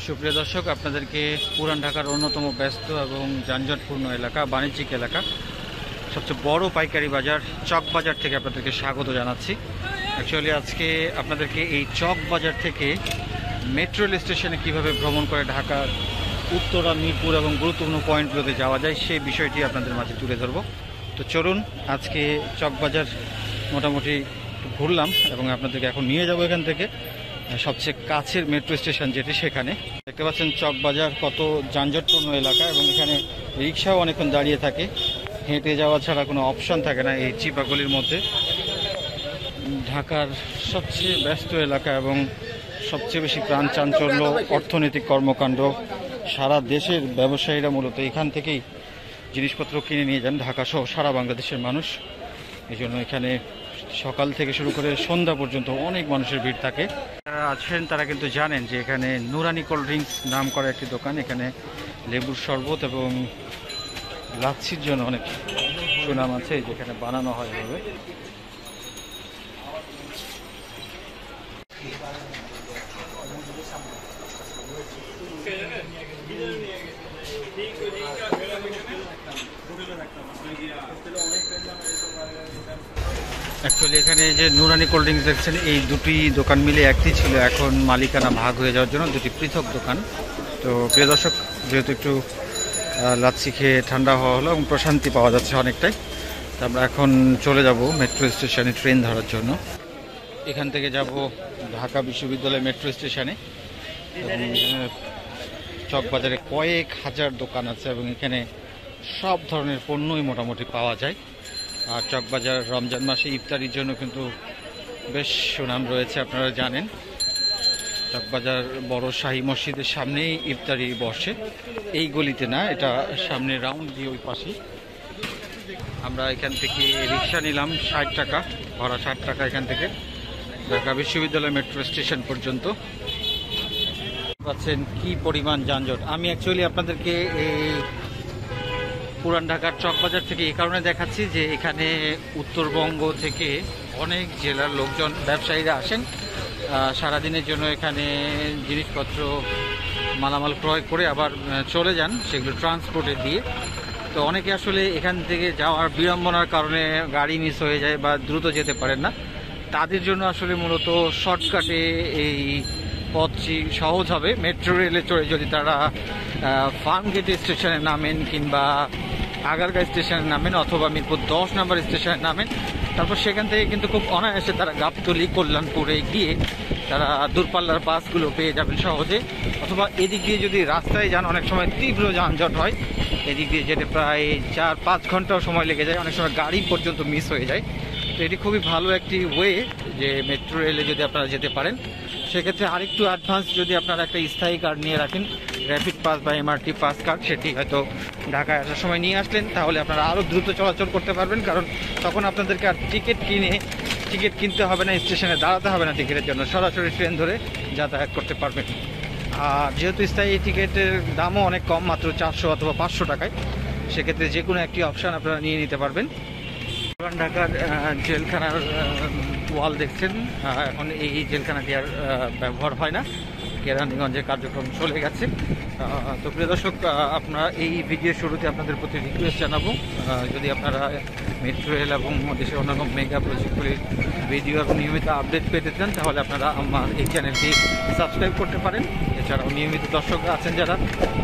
সুপ্রিয় দর্শক, আপনাদেরকে পুরান ঢাকার অন্যতম ব্যস্ত এবং যানজটপূর্ণ এলাকা, বাণিজ্যিক এলাকা, সবচেয়ে বড় পাইকারি বাজার চক বাজার থেকে আপনাদেরকে স্বাগত জানাচ্ছি। অ্যাকচুয়ালি আজকে আপনাদেরকে এই চক বাজার থেকে মেট্রো রেল স্টেশনে কীভাবে ভ্রমণ করে ঢাকার উত্তরা, মিরপুর এবং গুরুত্বপূর্ণ পয়েন্টগুলোতে যাওয়া যায় সেই বিষয়টি আপনাদের মাঝে তুলে ধরব। তো চলুন, আজকে চক বাজার মোটামুটি ঘুরলাম এবং আপনাদেরকে এখন নিয়ে যাব এখান থেকে সবচেয়ে কাছের মেট্রো স্টেশন যেটি, সেখানে দেখতে পাচ্ছেন চক বাজার কত যানজটপূর্ণ এলাকা এবং এখানে রিক্সাও অনেকক্ষণ দাঁড়িয়ে থাকে। হেঁটে যাওয়া ছাড়া কোনো অপশান থাকে না এই চিপাগলির মধ্যে। ঢাকার সবচেয়ে ব্যস্ত এলাকা এবং সবচেয়ে বেশি প্রাণ চাঞ্চল্য, অর্থনৈতিক কর্মকাণ্ড, সারা দেশের ব্যবসায়ীরা মূলত এখান থেকেই জিনিসপত্র কিনে নিয়ে যান, ঢাকা সহ সারা বাংলাদেশের মানুষ। এই জন্য এখানে সকাল থেকে শুরু করে সন্ধ্যা পর্যন্ত অনেক মানুষের ভিড় থাকে। যারা আছেন তারা কিন্তু জানেন যে এখানে নুরানি কোল্ড ড্রিঙ্কস নাম করা একটি দোকান, এখানে লেবুর শরবত এবং লাচ্ছির জন্য অনেক সুনাম আছে, যেখানে বানানো হয় এভাবে। অ্যাকচুয়ালি এখানে যে নুরানি কোল্ড ড্রিঙ্কস দেখছেন, এই দুটি দোকান মিলে একটি ছিল, এখন মালিকানা ভাগ হয়ে যাওয়ার জন্য দুটি পৃথক দোকান। তো প্রিয় দর্শক, যেহেতু একটু লাচ্ছি খেয়ে ঠান্ডা হওয়া হলো এবং প্রশান্তি পাওয়া যাচ্ছে অনেকটাই, তো আমরা এখন চলে যাব মেট্রো স্টেশনে ট্রেন ধরার জন্য। এখান থেকে যাব ঢাকা বিশ্ববিদ্যালয় মেট্রো স্টেশনে এবং চকবাজারে কয়েক হাজার দোকান আছে এবং এখানে সব ধরনের পণ্যই মোটামুটি পাওয়া যায়। আর চকবাজার রমজান মাসে ইফতারির জন্য কিন্তু বেশ সুনাম রয়েছে, আপনারা জানেন। চকবাজার বড় শাহী মসজিদের সামনেই ইফতারি বসে, এই গলিতে না, এটা সামনে রাউন্ড দিয়ে ওই পাশেই। আমরা এখান থেকে রিক্সা নিলাম 60 টাকা ভাড়া, 60 টাকা এখান থেকে ঢাকা বিশ্ববিদ্যালয় মেট্রো স্টেশন পর্যন্ত। পাচ্ছেন কি পরিমাণ যানজট। আমি অ্যাকচুয়ালি আপনাদেরকে এই পুরান ঢাকার চকবাজার থেকে এই কারণে দেখাচ্ছি যে এখানে উত্তরবঙ্গ থেকে অনেক জেলার লোকজন, ব্যবসায়ীরা আসেন সারাদিনের জন্য এখানে জিনিসপত্র মালামাল ক্রয় করে আবার চলে যান, সেগুলো ট্রান্সপোর্টে দিয়ে। তো অনেকে আসলে এখান থেকে যাওয়ার বিড়ম্বনার কারণে গাড়ি মিস হয়ে যায় বা দ্রুত যেতে পারেন না, তাদের জন্য আসলে মূলত শর্টকাটে এই পথটি সহজ হবে। মেট্রো রেলে চড়ে যদি তারা ফার্মগেট স্টেশনে নামেন কিংবা আগারগাঁ স্টেশনে নামেন অথবা মিরপুর 10 নম্বর স্টেশনে নামেন, তারপর সেখান থেকে কিন্তু খুব অনায়াসে তারা গাবতলী, কল্যাণপুরে গিয়ে তারা দূরপাল্লার বাসগুলো পেয়ে যাবেন সহজে। অথবা এদিক দিয়ে যদি রাস্তায় যান, অনেক সময় তীব্র যানজট হয়, এদিক দিয়ে যেতে প্রায় 4-5 ঘন্টাও সময় লেগে যায়, অনেক সময় গাড়ি পর্যন্ত মিস হয়ে যায়। তো এটি খুবই ভালো একটি ওয়ে যে মেট্রো রেলে যদি আপনারা যেতে পারেন। সেক্ষেত্রে আরেকটু অ্যাডভান্স যদি আপনারা একটা স্থায়ী কার্ড নিয়ে রাখেন, র্যাপিড পাস বা এমআরটি পাস কার্ড, সেটি হয়তো ঢাকায় আসার সময় নিয়ে আসলেন, তাহলে আপনারা আরও দ্রুত চলাচল করতে পারবেন। কারণ তখন আপনাদেরকে আর টিকিট কিনতে হবে না, স্টেশনে দাঁড়াতে হবে না টিকিটের জন্য, সরাসরি ট্রেন ধরে যাতায়াত করতে পারবেন। আর যেহেতু স্থায়ী টিকিটের দামও অনেক কম, মাত্র 400 অথবা 500 টাকায়, সেক্ষেত্রে যে কোনো একটি অপশান আপনারা নিয়ে নিতে পারবেন। পুরান ঢাকার জেলখানার ওয়াল দেখছেন, এখন এই জেলখানাটি আর ব্যবহার হয় না, কেরানীগঞ্জের কার্যক্রম চলে গেছে। তো প্রিয় দর্শক, আপনারা এই ভিডিও শুরুতে আপনাদের প্রতি রিকোয়েস্ট জানাবো, যদি আপনারা মেট্রো রেল এবং দেশের অন্যান্য মেগা প্রজেক্টগুলির ভিডিও এবং নিয়মিত আপডেট পেতে চান, তাহলে আপনারা আমার এই চ্যানেলটি সাবস্ক্রাইব করতে পারেন। এছাড়াও নিয়মিত দর্শকরা আছেন যারা,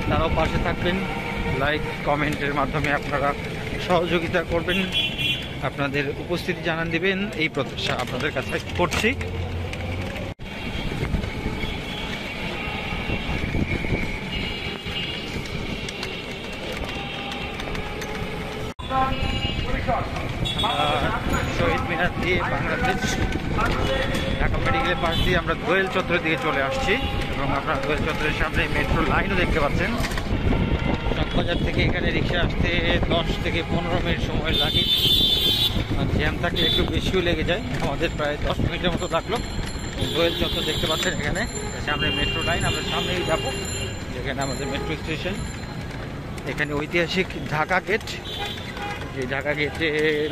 তারাও পাশে থাকবেন, লাইক কমেন্টের মাধ্যমে আপনারা সহযোগিতা করবেন, আপনাদের উপস্থিতি জানান দিবেন, এই প্রত্যাশা আপনাদের কাছে করছি। শহীদ মিনার দিয়ে বাংলাদেশ ঢাকা মেডিকেলের পাশ দিয়ে আমরা দোয়েল চত্বরের দিকে চলে আসছি এবং আপনারা দোয়েল চত্বরের সামনে মেট্রো লাইনও দেখতে পাচ্ছেন। চকবাজার থেকে এখানে রিক্সা আসতে 10 থেকে 15 মিনিট সময় লাগে, জ্যাম থাকলে একটু বেশিও লেগে যায়, আমাদের প্রায় 10 মিনিটের মতো লাগলো। দোয়েল চত্বর দেখতে পাচ্ছেন, এখানে সামনে মেট্রো লাইন, আমরা সামনেই যাবো, যেখানে আমাদের মেট্রো স্টেশন। এখানে ঐতিহাসিক ঢাকা গেট, যে ঢাকা গেটে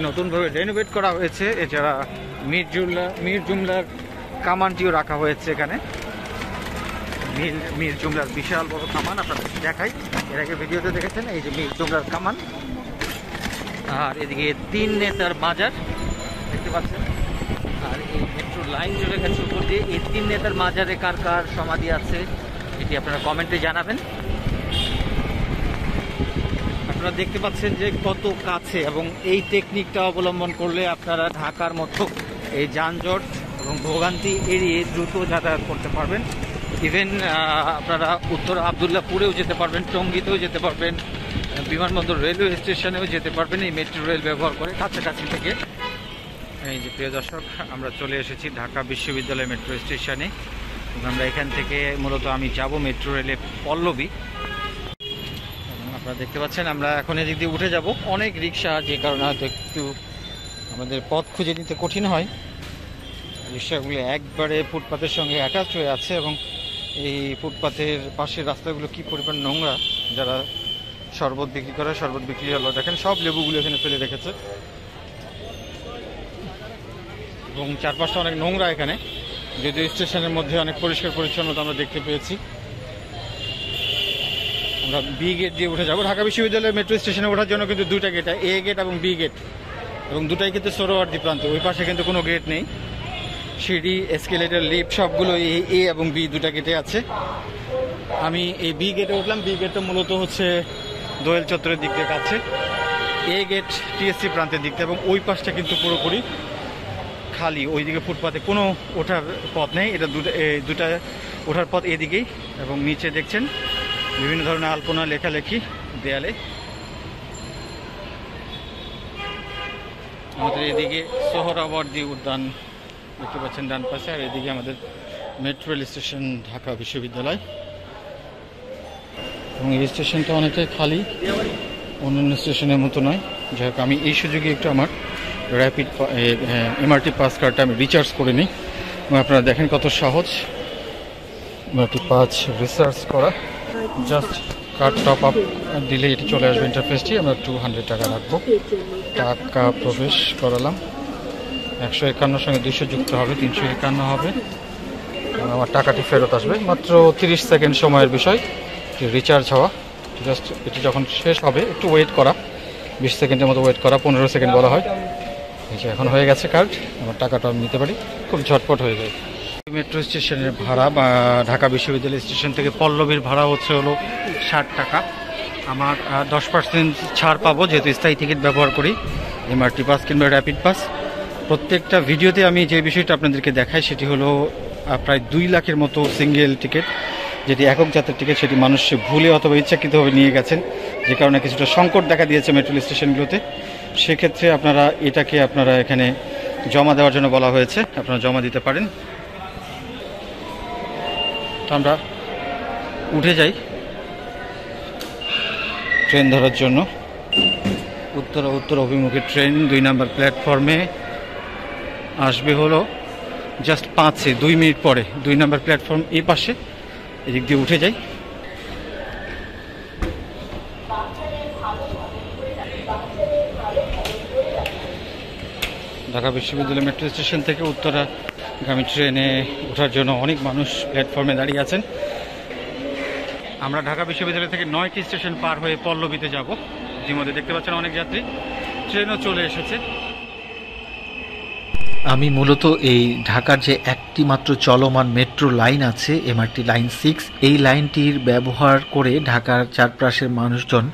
নতুনভাবে রেনোভেট করা হয়েছে। এছাড়া মীর জুমলার কামানটিও রাখা হয়েছে এখানে। মীর জুমলার বিশাল বড় কামান আপনাদের দেখাই। এর আগে ভিডিওতে দেখেছেন, এই যে মীর জুমলার কামান। আর এদিকে 3 নেতার মাজার দেখতে পাচ্ছেন। আর এই মেট্রো লাইন চলে গেছে উপর দিয়ে। এই 3 নেতার মাজারে কার কার সমাধি আছে এটি আপনারা কমেন্টে জানাবেন। আপনারা দেখতে পাচ্ছেন যে কত কাছে, এবং এই টেকনিকটা অবলম্বন করলে আপনারা ঢাকার মতো এই যানজট এবং ভোগান্তি এড়িয়ে দ্রুত যাতায়াত করতে পারবেন। ইভেন আপনারা উত্তর আবদুল্লাহপুরেও যেতে পারবেন, টঙ্গীতেও যেতে পারবেন, বিমানবন্দর রেলওয়ে স্টেশনেও যেতে পারবেন এই মেট্রো রেল ব্যবহার করে কাছাকাছি থেকে। এই যে প্রিয় দর্শক, আমরা চলে এসেছি ঢাকা বিশ্ববিদ্যালয় মেট্রো স্টেশনে। আমরা এখান থেকে মূলত আমি যাব মেট্রো রেলে পল্লবী। আপনারা দেখতে পাচ্ছেন আমরা এখন এদিক দিয়ে উঠে যাব। অনেক রিক্সা, যে কারণে হয়তো একটু আমাদের পথ খুঁজে নিতে কঠিন হয়। রিক্সাগুলো একবারে ফুটপাতের সঙ্গে অ্যাটাচ হয়ে আছে, এবং এই ফুটপাতের পাশের রাস্তাগুলো কি পরিমাণ নোংরা। যারা শরবত বিক্রি করে, শরবত বিক্রি হলো দেখেন, সব লেবুগুলো এখানে ফেলে রেখেছে, এবং চারপাশটা অনেক নোংরা এখানে। যদিও স্টেশনের মধ্যে অনেক পরিষ্কার পরিচ্ছন্নতা আমরা দেখতে পেয়েছি। আমরা বি গেট দিয়ে উঠে যাব। ঢাকা বিশ্ববিদ্যালয়ের মেট্রো স্টেশনে ওঠার জন্য কিন্তু 2টা গেট, এ গেট এবং বি গেট, এবং দুটাই কিন্তু সোহরাওয়ার্দী প্রান্তে। ওই পাশে কিন্তু কোনো গেট নেই। সিঁড়ি, এসকেলেটর, লিফট সবগুলো এ এবং বি 2টা গেটে আছে। আমি এই বি গেটে উঠলাম। বি গেটটা মূলত হচ্ছে দোয়েল চত্বরের দিক থেকে আছে, এ গেট টিএসসি প্রান্তের দিক থেকে, এবং ওই পাশটা কিন্তু পুরোপুরি খালি। ওইদিকে ফুটপাতে কোনো ওঠার পথ নেই। এটা দুটা ওঠার পথ এদিকেই, এবং নিচে দেখছেন বিভিন্ন ধরনের আলপনা, লেখালেখি দেয়ালে। আমাদের এদিকে সোহরাওয়ার্দী উদ্যান দেখতে পাচ্ছেন ডান পাশে, আর এদিকে আমাদের মেট্রো রেল স্টেশন ঢাকা বিশ্ববিদ্যালয়। এবং এই স্টেশনটা অনেকটাই খালি, অন্যান্য স্টেশনের মতো নয়। যাই হোক, আমি এই সুযোগে একটু আমার র্যাপিড এমআরটি পাস কার্ডটা আমি রিচার্জ করে নিই। এবং আপনারা দেখেন কত সহজ এমআরটি পাস রিচার্জ করা। জাস্ট কার্ড টপ আপ দিলে এটি চলে আসবে ইন্টারফেসটি। আমরা 200 টাকা রাখবো। টাকা প্রবেশ করালাম। 151 সঙ্গে 200 যুক্ত হবে, 351 হবে। আমার টাকাটি ফেরত আসবে। মাত্র 30 সেকেন্ড সময়ের বিষয় রিচার্জ হওয়া। জাস্ট এটি যখন শেষ হবে একটু ওয়েট করা, 20 সেকেন্ডের মতো ওয়েট করা, 15 সেকেন্ড বলা হয়। এই যে এখন হয়ে গেছে কার্ড, আমার টাকাটা আমি নিতে পারি, খুব ঝটপট হয়ে যায়। মেট্রো স্টেশনের ভাড়া বা ঢাকা বিশ্ববিদ্যালয় স্টেশন থেকে পল্লবীর ভাড়া হচ্ছে হলো 60 টাকা। আমার 10% ছাড় পাবো যেহেতু স্থায়ী টিকিট ব্যবহার করি, এমআরটি পাস কিংবা র্যাপিড পাস। প্রত্যেকটা ভিডিওতে আমি যে বিষয়টা আপনাদেরকে দেখাই সেটি হলো প্রায় 2 লাখের মতো সিঙ্গেল টিকিট, যেটি একক যাত্রার টিকিট, সেটি মানুষ ভুলে অথবা ইচ্ছাকৃতভাবে নিয়ে গেছেন, যে কারণে কিছুটা সংকট দেখা দিয়েছে মেট্রো স্টেশনগুলোতে। সেক্ষেত্রে আপনারা এখানে জমা দেওয়ার জন্য বলা হয়েছে, আপনারা জমা দিতে পারেন। তো আমরা উঠে যাই ট্রেন ধরার জন্য। উত্তর অভিমুখী ট্রেন 2 নম্বর প্ল্যাটফর্মে আসবে হলো জাস্ট 2 মিনিট পরে। 2 নম্বর প্ল্যাটফর্ম এই পাশে, এদিক দিয়ে উঠে যাই। ঢাকা বিশ্ববিদ্যালয় মেট্রো স্টেশন থেকে উত্তরাগামী ট্রেনে ওঠার জন্য অনেক মানুষ প্ল্যাটফর্মে দাঁড়িয়ে আছেন। আমরা ঢাকা বিশ্ববিদ্যালয় থেকে 9টি স্টেশন পার হয়ে পল্লবীতে যাব। ইতিমধ্যে দেখতে পাচ্ছেন অনেক যাত্রী, ট্রেনও চলে এসেছে। আমি মূলত এই ঢাকার যে একটি মাত্র চলমান মেট্রো লাইন আছে, এমআরটি লাইন 6, এই লাইনটির ব্যবহার করে ঢাকার চারপাশের মানুষজন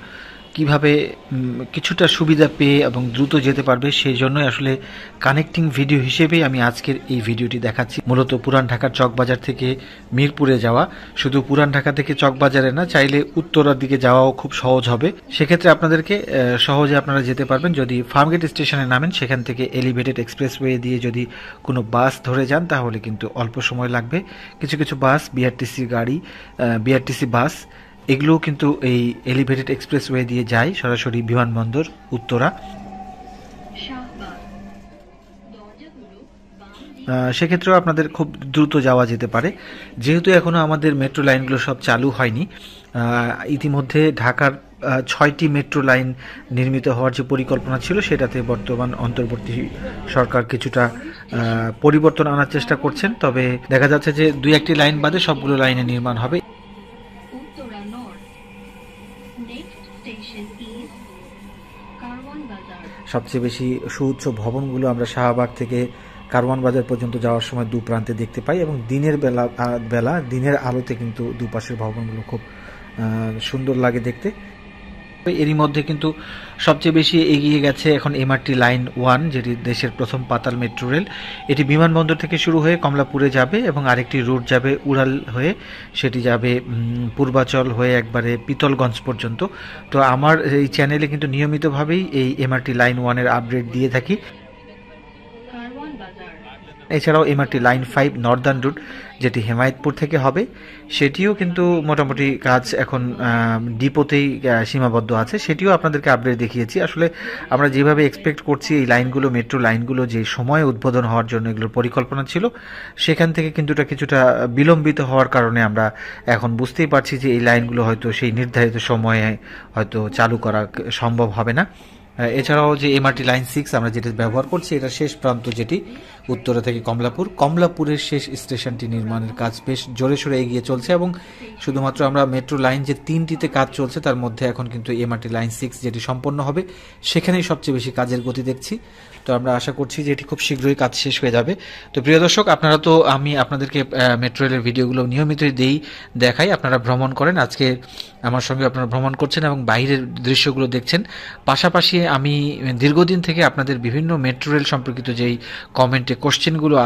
কিভাবে কিছুটা সুবিধা পেয়ে এবং দ্রুত যেতে পারবে, সেই জন্যই আসলে কানেক্টিং ভিডিও হিসেবেই আমি আজকের এই ভিডিওটি দেখাচ্ছি। মূলত পুরান ঢাকার চকবাজার থেকে মিরপুরে যাওয়া, শুধু পুরান ঢাকা থেকে চকবাজারে না, চাইলে উত্তরার দিকে যাওয়াও খুব সহজ হবে। সেক্ষেত্রে আপনাদেরকে সহজে আপনারা যেতে পারবেন যদি ফার্মগেট স্টেশনে নামেন। সেখান থেকে এলিভেটেড এক্সপ্রেসওয়ে দিয়ে যদি কোনো বাস ধরে যান তাহলে কিন্তু অল্প সময় লাগবে। কিছু কিছু বাস, বিআরটিসি বাস, এগুলোও কিন্তু এই এলিভেটেড এক্সপ্রেসওয়ে দিয়ে যায় সরাসরি বিমানবন্দর উত্তরা। সেক্ষেত্রেও আপনাদের খুব দ্রুত যাওয়া যেতে পারে। যেহেতু এখনও আমাদের মেট্রো লাইনগুলো সব চালু হয়নি, ইতিমধ্যে ঢাকার 6টি মেট্রো লাইন নির্মিত হওয়ার যে পরিকল্পনা ছিল সেটাতে বর্তমান অন্তর্বর্তী সরকার কিছুটা পরিবর্তন আনার চেষ্টা করছেন, তবে দেখা যাচ্ছে যে 2-1টি লাইন বাদে সবগুলো লাইনে নির্মাণ হবে। Uttara North. Next station is Karwan Bazar. সবচেয়ে বেশি সুউচ্চ ভবনগুলো আমরা শাহবাগ থেকে কারওয়ান বাজার পর্যন্ত যাওয়ার সময় দুপ্রান্তে দেখতে পাই, এবং দিনের দিনের আলোতে কিন্তু দুপাশের ভবনগুলো খুব সুন্দর লাগে দেখতে। এরই মধ্যে কিন্তু সবচেয়ে বেশি এগিয়ে গেছে এখন এমআরটি লাইন 1, যেটি দেশের প্রথম পাতাল মেট্রো রেল। এটি বিমানবন্দর থেকে শুরু হয়ে কমলাপুরে যাবে এবং আরেকটি রুট যাবে উড়াল হয়ে, সেটি যাবে পূর্বাচল হয়ে একবারে পিতলগঞ্জ পর্যন্ত। তো আমার এই চ্যানেলে কিন্তু নিয়মিতভাবেই এই এমআরটি লাইন 1-এর আপডেট দিয়ে থাকি। Karwan Bazar. এছাড়াও এমআরটি লাইন 5 নর্দার্ন রুট, যেটি হেমায়েতপুর থেকে হবে, সেটিও কিন্তু মোটামুটি কাজ এখন ডিপোতেই সীমাবদ্ধ আছে, সেটিও আপনাদেরকে আপডেট দেখিয়েছি। আসলে আমরা যেভাবে এক্সপেক্ট করছি এই লাইনগুলো, মেট্রো লাইনগুলো যে সময়ে উদ্বোধন হওয়ার জন্য এগুলোর পরিকল্পনা ছিল, সেখান থেকে কিন্তু এটা কিছুটা বিলম্বিত হওয়ার কারণে আমরা এখন বুঝতেই পারছি যে এই লাইনগুলো হয়তো সেই নির্ধারিত সময়ে হয়তো চালু করা সম্ভব হবে না। এছাড়াও যে এমআরটি লাইন 6 আমরা যেটা ব্যবহার করছি, এটা শেষ প্রান্ত যেটি উত্তরা থেকে কমলাপুরের শেষ স্টেশনটি নির্মাণের কাজ বেশ জোরে সোরে এগিয়ে চলছে, এবং শুধুমাত্র আমরা মেট্রো লাইন যে 3টিতে কাজ চলছে তার মধ্যে এখন কিন্তু এমআরটি লাইন 6 যেটি সম্পন্ন হবে সেখানেই সবচেয়ে বেশি কাজের গতি দেখছি। তো আমরা আশা করছি যে এটি খুব শীঘ্রই কাজ শেষ হয়ে যাবে। তো প্রিয় দর্শক, আপনারা তো আমি আপনাদেরকে মেট্রো রেলের ভিডিওগুলো নিয়মিতই দেখাই, আপনারা ভ্রমণ করেন, আজকে আমার সঙ্গে আপনারা ভ্রমণ করছেন এবং বাইরের দৃশ্যগুলো দেখছেন। পাশাপাশি আমি দীর্ঘদিন থেকে আপনাদের বিভিন্ন মেট্রো রেল সম্পর্কিত যেই কমেন্টে কোশ্চেনগুলো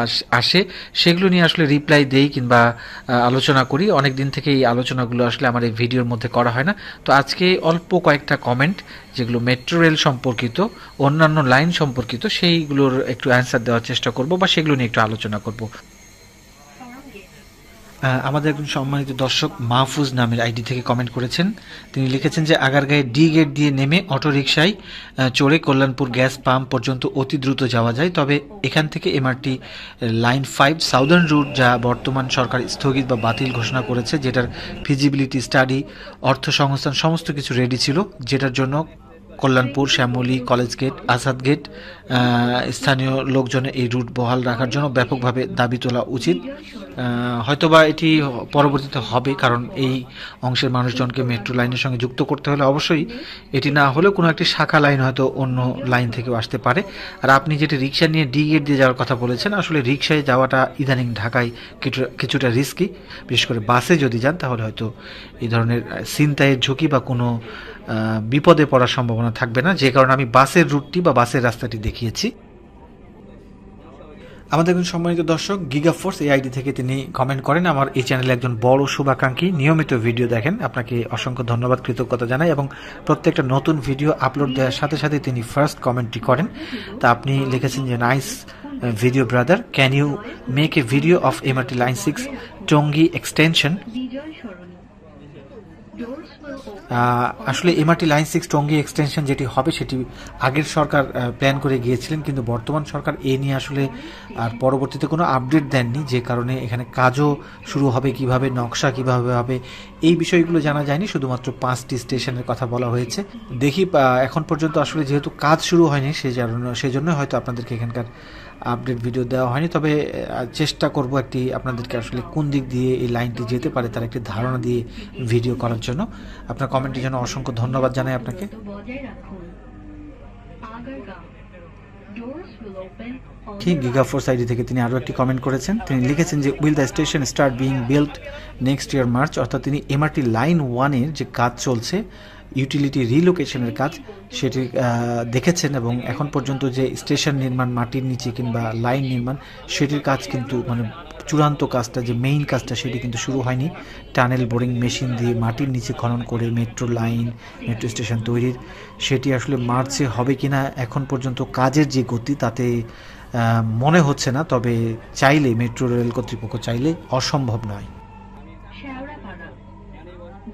আসে সেগুলো নিয়ে আসলে রিপ্লাই দেই কিংবা আলোচনা করি। অনেক দিন থেকে এই আলোচনাগুলো আসলে আমার এই ভিডিওর মধ্যে করা হয় না। তো আজকে অল্প কয়েকটা কমেন্ট যেগুলো মেট্রো রেল সম্পর্কিত, অন্যান্য লাইন সম্পর্কিত, সেইগুলোর একটু অ্যান্সার দেওয়ার চেষ্টা করব বা সেগুলো নিয়ে একটু আলোচনা করব। আমাদের একজন সম্মানিত দর্শক মাহফুজ নামের আইডি থেকে কমেন্ট করেছেন। তিনি লিখেছেন যে আগারগাঁয়ে ডি গেট দিয়ে নেমে অটো রিকশায় চড়ে কল্যাণপুর গ্যাস পাম্প পর্যন্ত অতি দ্রুত যাওয়া যায়, তবে এখান থেকে এমআরটি লাইন 5 সাউদার্ন রুট যা বর্তমান সরকার স্থগিত বা বাতিল ঘোষণা করেছে, যেটার ফিজিবিলিটি স্টাডি, অর্থ সংস্থান সমস্ত কিছু রেডি ছিল, যেটার জন্য Kalyanpur, Shyamoli, college gate, Asad gate স্থানীয় লোকজনের এই রুট বহাল রাখার জন্য ব্যাপকভাবে দাবি তোলা উচিত। হয়তোবা এটি পরবর্তীতে হবে, কারণ এই অংশের মানুষজনকে মেট্রো লাইনের সঙ্গে যুক্ত করতে হলে অবশ্যই এটি না হলেও কোনো একটি শাখা লাইন হয়তো অন্য লাইন থেকেও আসতে পারে। আর আপনি যেটি রিক্সা নিয়ে ডি গেট দিয়ে যাওয়ার কথা বলেছেন, আসলে রিক্সায় যাওয়াটা ইদানিং ঢাকায় কিছুটা রিস্কি, বিশেষ করে বাসে যদি যান তাহলে হয়তো এই ধরনের ছিনতাইয়ের ঝুঁকি বা কোনো বিপদে পড়ার সম্ভাবনা থাকবে না, যে কারণে আমি বাসের রুটটি বা বাসের রাস্তাটি দেখিয়েছি। আমাদের একজন সম্মানিত দর্শক গিগাফোর্স এই আইডি থেকে তিনি কমেন্ট করেন, আমার এই চ্যানেলে একজন বড় শুভাকাঙ্ক্ষী, নিয়মিত ভিডিও দেখেন, আপনাকে অসংখ্য ধন্যবাদ, কৃতজ্ঞতা জানাই, এবং প্রত্যেকটা নতুন ভিডিও আপলোড দেওয়ার সাথে সাথে তিনি ফার্স্ট কমেন্টটি করেন। তা আপনি লিখেছেন যে nice video brother, can you make a video of MRT line 6 Tongi extension. Bijoy Sharoni. Doors will open. আসলে এমআরটি লাইন 6 টঙ্গী এক্সটেনশন যেটি হবে সেটি আগের সরকার প্ল্যান করে গিয়েছিলেন, কিন্তু বর্তমান সরকার এ নিয়ে আসলে আর পরবর্তীতে কোনো আপডেট দেননি, যে কারণে এখানে কাজও শুরু হবে কিভাবে, নকশা কিভাবে হবে, এই বিষয়গুলো জানা যায়নি, শুধুমাত্র 5টি স্টেশনের কথা বলা হয়েছে। দেখি এখন পর্যন্ত আসলে যেহেতু কাজ শুরু হয়নি সেজন্য হয়তো আপনাদেরকে এখানকার আপডেট ভিডিও দেওয়া হয়নি, তবে চেষ্টা করব একটি আপনাদেরকে আসলে কোন দিক দিয়ে এই লাইনটি যেতে পারে তার একটি ধারণা দিয়ে ভিডিও করার জন্য। আপনার কমেন্টের জন্য অসংখ্য ধন্যবাদ জানাই আপনাকে। বজায় রাখুন। Agargaon. Doors will open on ঠিক গিগাফোর্স আইডি থেকে তিনি আরও একটি কমেন্ট করেছেন। তিনি লিখেছেন যে will the station start being built next year March, অর্থাৎ তিনি এমআরটি লাইন 1-এর যে কাজ চলছে ইউটিলিটি রিলোকেশনের কাজ সেটি দেখেছেন, এবং এখন পর্যন্ত যে স্টেশন নির্মাণ মাটির নিচে কিংবা লাইন নির্মাণ সেটির কাজ কিন্তু মানে চূড়ান্ত কাজটা যে মেইন কাজটা সেটি কিন্তু শুরু হয়নি। টানেল বোরিং মেশিন দিয়ে মাটির নিচে খনন করে মেট্রো লাইন, মেট্রো স্টেশন তৈরির সেটি আসলে মার্চে হবে কিনা এখন পর্যন্ত কাজের যে গতি তাতে মনে হচ্ছে না, তবে চাইলে মেট্রো রেল কর্তৃপক্ষ চাইলে অসম্ভব নয়। শেওড়াপাড়া।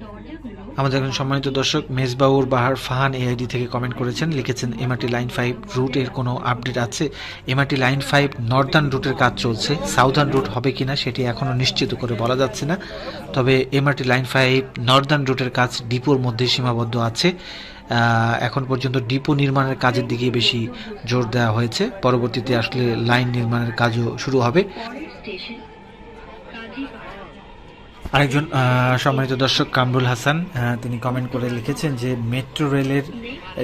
দরজা আমাদের একজন সম্মানিত দর্শক মেজবাউর বাহার ফাহান এআইডি থেকে কমেন্ট করেছেন, লিখেছেন এমআরটি লাইন 5 রুটের কোনো আপডেট আছে? এমআরটি লাইন 5 নর্দার্ন রুটের কাজ চলছে, সাউদার্ন রুট হবে কিনা সেটি এখনও নিশ্চিত করে বলা যাচ্ছে না। তবে এমআরটি লাইন 5 নর্দার্ন রুটের কাজ ডিপোর মধ্যে সীমাবদ্ধ আছে। এখন পর্যন্ত ডিপো নির্মাণের কাজের দিকে বেশি জোর দেওয়া হয়েছে, পরবর্তীতে আসলে লাইন নির্মাণের কাজও শুরু হবে। আরেকজন সম্মানিত দর্শক কামরুল হাসান তিনি কমেন্ট করে লিখেছেন যে মেট্রো রেলের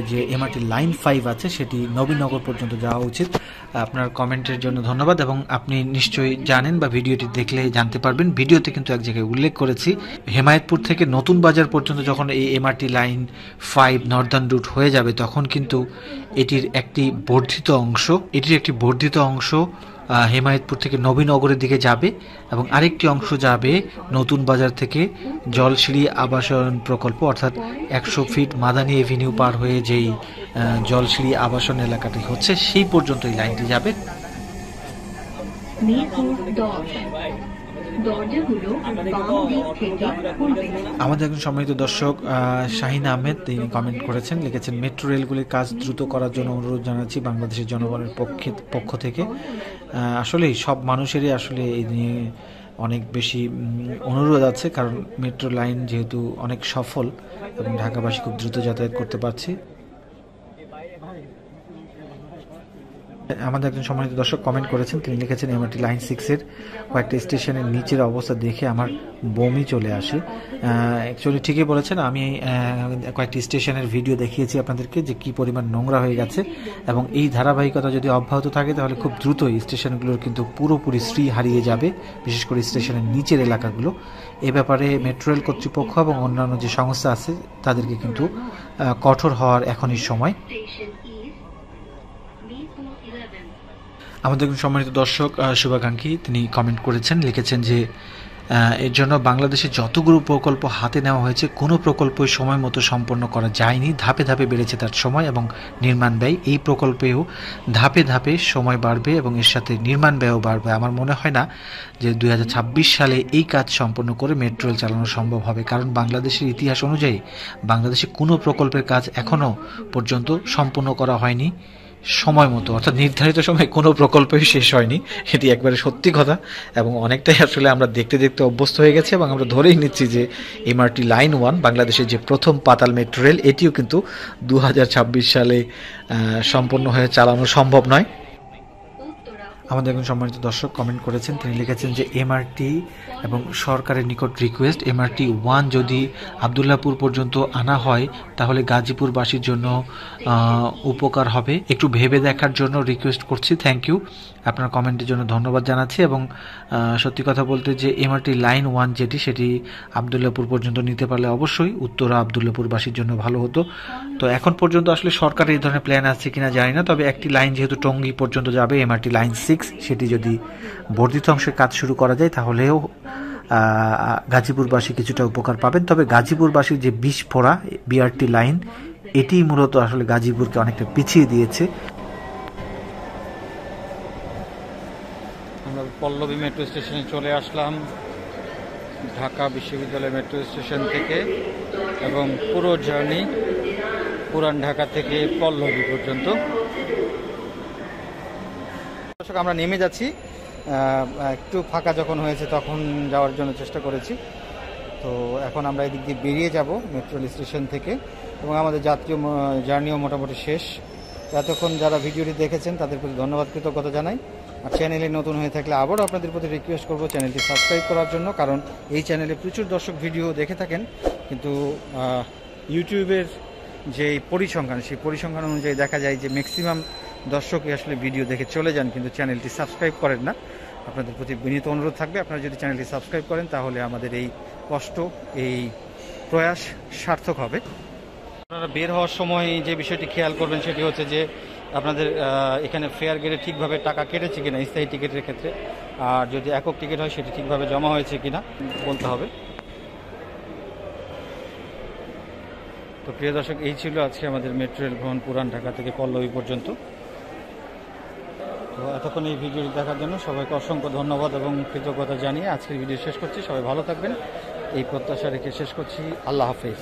যে এমআরটি লাইন 5 আছে সেটি নবীনগর পর্যন্ত যাওয়া উচিত। আপনার কমেন্টের জন্য ধন্যবাদ, এবং আপনি নিশ্চয়ই জানেন বা ভিডিওটি দেখলে জানতে পারবেন, ভিডিওতে কিন্তু এক জায়গায় উল্লেখ করেছি হেমায়েতপুর থেকে নতুন বাজার পর্যন্ত যখন এই এমআরটি লাইন 5 নর্দার্ন রুট হয়ে যাবে তখন কিন্তু এটির একটি বর্ধিত অংশ হেমায়েতপুর থেকে নবীনগরের দিকে যাবে, এবং আরেকটি অংশ যাবে নতুন বাজার থেকে জলসিঁড়ি আবাসন প্রকল্প, অর্থাৎ 100 ফিট মাদানী এভিনিউ পার হয়ে যেই জলসিঁড়ি আবাসন এলাকাটি হচ্ছে সেই পর্যন্ত এই লাইনটি যাবে। আমাদের একজন সম্মানিত দর্শক শাহিন আহমেদ তিনি কমেন্ট করেছেন, লিখেছেন মেট্রো রেলগুলির কাজ দ্রুত করার জন্য অনুরোধ জানাচ্ছি বাংলাদেশের জনগণের পক্ষ থেকে। আসলেই সব মানুষেরই আসলে এই নিয়ে অনেক বেশি অনুরোধ আছে, কারণ মেট্রো লাইন যেহেতু অনেক সফল এবং ঢাকাবাসী খুব দ্রুত যাতায়াত করতে পারছে। আমাদের একজন সম্মানিত দর্শক কমেন্ট করেছেন, তিনি লিখেছেন এমআরটি লাইন 6 এর কয়েকটা স্টেশনের নিচের অবস্থা দেখে আমার বমি চলে আসে। অ্যাকচুয়ালি ঠিকই বলেছেন, আমি কয়েকটি স্টেশনের ভিডিও দেখিয়েছি আপনাদেরকে যে কি পরিমাণ নোংরা হয়ে গেছে, এবং এই ধারাবাহিকতা যদি অব্যাহত থাকে তাহলে খুব দ্রুতই স্টেশনগুলোর কিন্তু পুরোপুরি শ্রী হারিয়ে যাবে, বিশেষ করে স্টেশনের নিচের এলাকাগুলো। এ ব্যাপারে মেট্রো রেল কর্তৃপক্ষ এবং অন্যান্য যে সংস্থা আছে তাদেরকে কিন্তু কঠোর হওয়ার এখনই সময়। আমাদের একজন সম্মানিত দর্শক শুভাকাঙ্ক্ষী তিনি কমেন্ট করেছেন, লিখেছেন যে এর জন্য বাংলাদেশে যতগুলো প্রকল্প হাতে নেওয়া হয়েছে কোনো প্রকল্পই সময় মতো সম্পন্ন করা যায়নি, ধাপে ধাপে বেড়েছে তার সময় এবং নির্মাণ ব্যয়। এই প্রকল্পেও ধাপে ধাপে সময় বাড়বে এবং এর সাথে নির্মাণ ব্যয়ও বাড়বে। আমার মনে হয় না যে 2026 সালে এই কাজ সম্পন্ন করে মেট্রো রেল চালানো সম্ভব হবে, কারণ বাংলাদেশের ইতিহাস অনুযায়ী বাংলাদেশে কোনো প্রকল্পের কাজ এখনও পর্যন্ত সম্পন্ন করা হয়নি সময় মতো, অর্থাৎ নির্ধারিত সময় কোনো প্রকল্পই শেষ হয়নি। এটি একবারে সত্যি কথা, এবং অনেকটাই আসলে আমরা দেখতে দেখতে অভ্যস্ত হয়ে গেছি, এবং আমরা ধরেই নিচ্ছি যে এমআরটি লাইন 1 বাংলাদেশের যে প্রথম পাতাল মেট্রো রেল এটিও কিন্তু 2026 সালে সম্পন্ন হয়ে চালানো সম্ভব নয়। আমাদের একজন সম্মানিত দর্শক কমেন্ট করেছেন, তিনি লিখেছেন যে এমআরটি এবং সরকারের নিকট রিকোয়েস্ট, এমআরটি 1 যদি আবদুল্লাপুর পর্যন্ত আনা হয় তাহলে গাজীপুরবাসীর জন্য উপকার হবে, একটু ভেবে দেখার জন্য রিকোয়েস্ট করছি। থ্যাংক ইউ, আপনার কমেন্টের জন্য ধন্যবাদ জানাচ্ছি। এবং সত্যি কথা বলতে যে এমআরটি লাইন 1 যেটি সেটি আবদুল্লাপুর পর্যন্ত নিতে পারলে অবশ্যই উত্তরা আবদুল্লাপুরবাসীর জন্য ভালো হতো। তো এখন পর্যন্ত আসলে সরকারের এই ধরনের প্ল্যান আছে কিনা জানি না, তবে একটি লাইন যেহেতু টঙ্গী পর্যন্ত যাবে এমআরটি লাইন 6 সেটি যদি বর্ধিত অংশের কাজ শুরু করা যায় তাহলেও গাজীপুরবাসী কিছুটা উপকার পাবেন। তবে গাজীপুরবাসীর যে বিস্ফোরা বিআরটি লাইন এটি মূলত আসলে গাজীপুরকে অনেকটা পিছিয়ে দিয়েছে। আমরা পল্লবী মেট্রো স্টেশনে চলে আসলাম ঢাকা বিশ্ববিদ্যালয় মেট্রো স্টেশন থেকে, এবং পুরো জার্নি পুরান ঢাকা থেকে পল্লবী পর্যন্ত। দর্শক আমরা নেমে যাচ্ছি, একটু ফাঁকা যখন হয়েছে তখন যাওয়ার জন্য চেষ্টা করেছি। তো এখন আমরা এদিক দিয়ে বেরিয়ে যাব মেট্রো স্টেশন থেকে, এবং আমাদের যাত্রীয় জার্নিও মোটামুটি শেষ। এতক্ষণ যারা ভিডিওটি দেখেছেন তাদের প্রতি ধন্যবাদ, কৃতজ্ঞতা জানাই। আর চ্যানেলে নতুন হয়ে থাকলে আবারও আপনাদের প্রতি রিকোয়েস্ট করব চ্যানেলটি সাবস্ক্রাইব করার জন্য, কারণ এই চ্যানেলে প্রচুর দর্শক ভিডিও দেখে থাকেন, কিন্তু ইউটিউবের যে পরিসংখ্যান সেই পরিসংখ্যান অনুযায়ী দেখা যায় যে ম্যাক্সিমাম দর্শকই আসলে ভিডিও দেখে চলে যান, কিন্তু চ্যানেলটি সাবস্ক্রাইব করেন না। আপনাদের প্রতি বিনীত অনুরোধ থাকবে, আপনারা যদি চ্যানেলটি সাবস্ক্রাইব করেন তাহলে আমাদের এই কষ্ট, এই প্রয়াস সার্থক হবে। আপনারা বের হওয়ার সময় যে বিষয়টি খেয়াল করবেন সেটি হচ্ছে যে আপনাদের এখানে ফেয়ার গেটে ঠিকভাবে টাকা কেটেছে কিনা স্থায়ী টিকিটের ক্ষেত্রে, আর যদি একক টিকিট হয় সেটি ঠিকভাবে জমা হয়েছে কিনা বলতে হবে। তো প্রিয় দর্শক, এই ছিল আজকে আমাদের মেট্রো রেল ভ্রমণ পুরান ঢাকা থেকে পল্লবী পর্যন্ত। তো এতক্ষণ এই ভিডিওটি দেখার জন্য সবাইকে অসংখ্য ধন্যবাদ এবং কৃতজ্ঞতা জানিয়ে আজকের ভিডিও শেষ করছি। সবাই ভালো থাকবেন, এই প্রত্যাশা রেখে শেষ করছি। আল্লাহ হাফেজ।